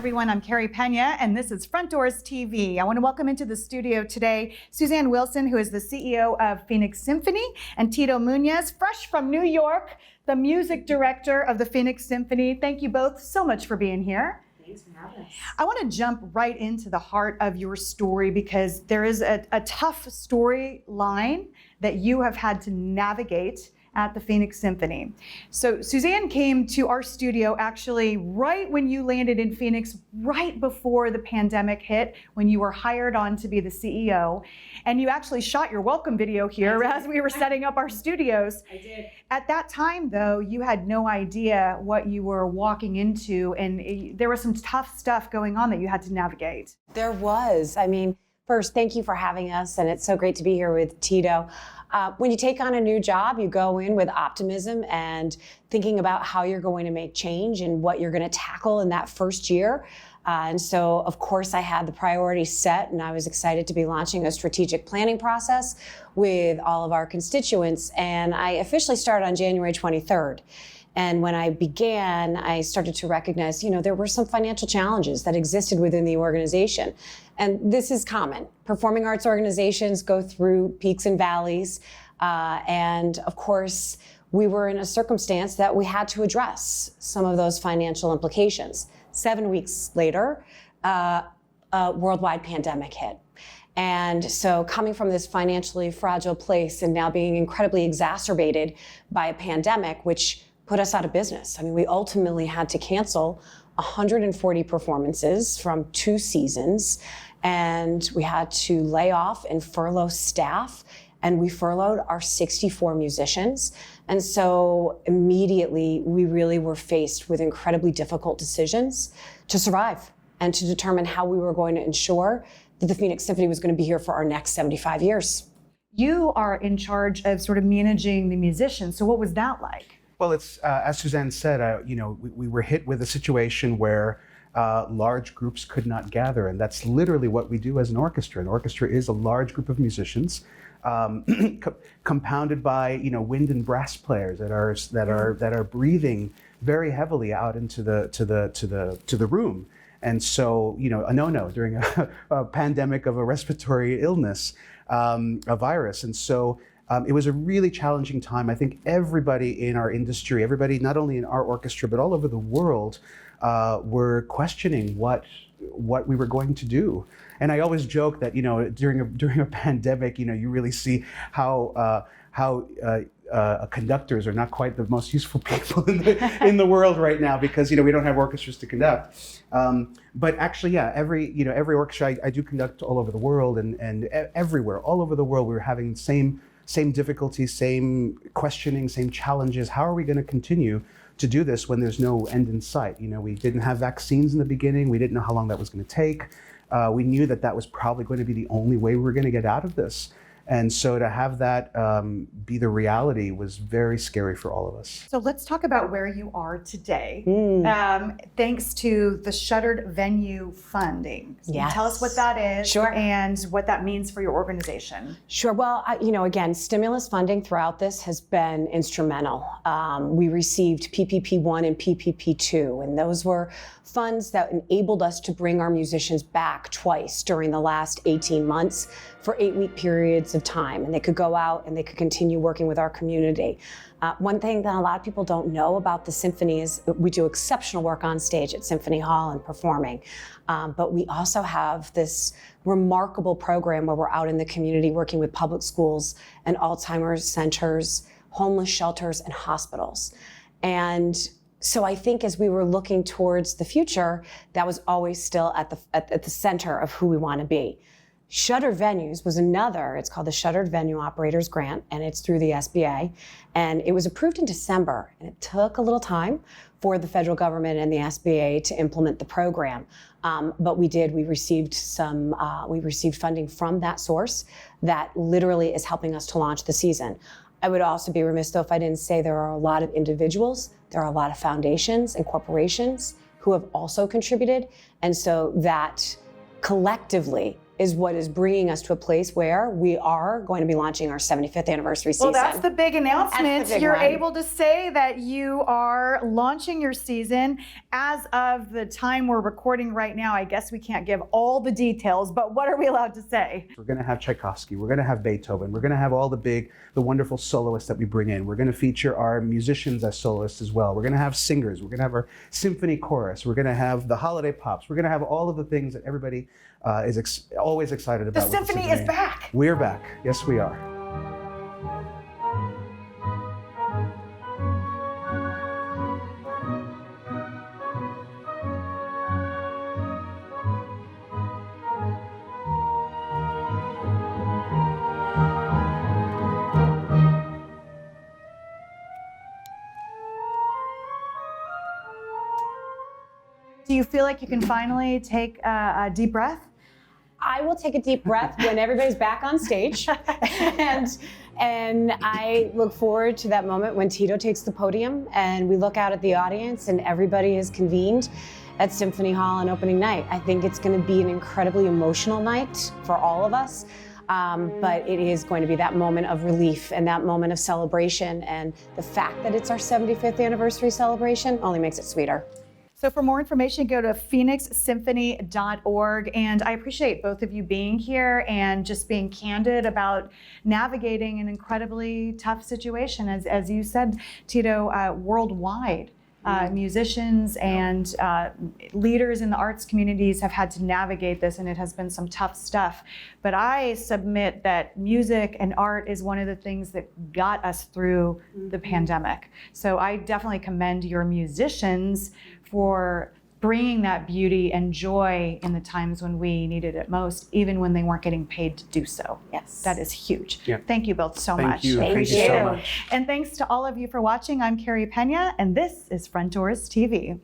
everyone. I'm Carey Pena, and this is Front Doors TV. I want to welcome into the studio today Suzanne Wilson, who is the CEO of Phoenix Symphony, and Tito Muñoz, fresh from New York, the music director of the Phoenix Symphony. Thank you both so much for being here. Thanks for having us. I want to jump right into the heart of your story because there is a tough storyline that you have had to navigate at the Phoenix Symphony. So Suzanne came to our studio actually right when you landed in Phoenix, right before the pandemic hit, when you were hired on to be the CEO. And you actually shot your welcome video here as we were setting up our studios. I did. At that time, though, you had no idea what you were walking into, and there was some tough stuff going on that you had to navigate. There was. I mean, first, thank you for having us, and it's so great to be here with Tito. When you take on a new job, you go in with optimism and thinking about how you're going to make change and what you're going to tackle in that first year. And so, of course, I had the priorities set, and I was excited to be launching a strategic planning process with all of our constituents. And I officially started on January 23rd. And when I began, I started to recognize, there were some financial challenges that existed within the organization. And this is common. Performing arts organizations go through peaks and valleys. And of course, we were in a circumstance that we had to address some of those financial implications. 7 weeks later, a worldwide pandemic hit. And so coming from this financially fragile place and now being incredibly exacerbated by a pandemic, which put us out of business. I mean, we ultimately had to cancel 140 performances from 2 seasons, and we had to lay off and furlough staff, and we furloughed our 64 musicians. And so immediately we really were faced with incredibly difficult decisions to survive and to determine how we were going to ensure that the Phoenix Symphony was going to be here for our next 75 years. You are in charge of sort of managing the musicians. So what was that like? Well, it's as Suzanne said, we were hit with a situation where large groups could not gather, and that's literally what we do as an orchestra. An orchestra is a large group of musicians, compounded by wind and brass players that are breathing very heavily out into the room. And so, a no-no during a pandemic of a respiratory illness, a virus, and so. It was a really challenging time. I think everybody in our industry, everybody not only in our orchestra, but all over the world, were questioning what we were going to do. And I always joke that, during a pandemic, you really see how conductors are not quite the most useful people in the world right now because, we don't have orchestras to conduct. But actually, yeah, every orchestra I do conduct all over the world and everywhere, all over the world, we were having the same difficulties, same questioning, same challenges. How are we going to continue to do this when there's no end in sight? We didn't have vaccines in the beginning. We didn't know how long that was going to take. We knew that was probably going to be the only way we were going to get out of this. And so to have that be the reality was very scary for all of us. So let's talk about where you are today. Thanks to the Shuttered venue funding. So Yes. Tell us what that is. Sure. And what that means for your organization. Sure. Well, again, stimulus funding throughout this has been instrumental. We received PPP1 and PPP2, and those were funds that enabled us to bring our musicians back twice during the last 18 months for 8-week periods of time. And they could go out and they could continue working with our community. One thing that a lot of people don't know about the Symphony is we do exceptional work on stage at Symphony Hall and performing. But we also have this remarkable program where we're out in the community working with public schools and Alzheimer's centers, homeless shelters, and hospitals. And so I think as we were looking towards the future, that was always still at the center of who we want to be. Shuttered Venues was another, it's called the Shuttered Venue Operators Grant, and it's through the SBA. And it was approved in December, and it took a little time for the federal government and the SBA to implement the program. But we received funding from that source that literally is helping us to launch the season. I would also be remiss though if I didn't say there are a lot of individuals, there are a lot of foundations and corporations who have also contributed. And so that collectively is what is bringing us to a place where we are going to be launching our 75th anniversary season. Well, that's the big announcement. That's the big You're one. able to say that you are launching your season as of the time we're recording right now. I guess we can't give all the details, but what are we allowed to say? We're going to have Tchaikovsky, we're going to have Beethoven, we're going to have all the wonderful soloists that we bring in. We're going to feature our musicians as soloists as well. We're going to have singers, we're going to have our symphony chorus, we're going to have the holiday pops, we're going to have all of the things that everybody is always excited The about. symphony is back. We're back. Yes, we are. Do you feel like you can finally take a deep breath? I will take a deep breath when everybody's back on stage. and I look forward to that moment when Tito takes the podium and we look out at the audience and everybody is convened at Symphony Hall on opening night. I think it's going to be an incredibly emotional night for all of us. But it is going to be that moment of relief and that moment of celebration. And the fact that it's our 75th anniversary celebration only makes it sweeter. So for more information, go to phoenixsymphony.org. And I appreciate both of you being here and just being candid about navigating an incredibly tough situation. As you said, Tito, worldwide, musicians and leaders in the arts communities have had to navigate this, and it has been some tough stuff. But I submit that music and art is one of the things that got us through the pandemic. So I definitely commend your musicians for bringing that beauty and joy in the times when we needed it most, even when they weren't getting paid to do so. Yes. That is huge. Yeah. Thank you both so Thank much. you. Thank you so much. And thanks to all of you for watching. I'm Carey Pena, and this is Front Doors TV.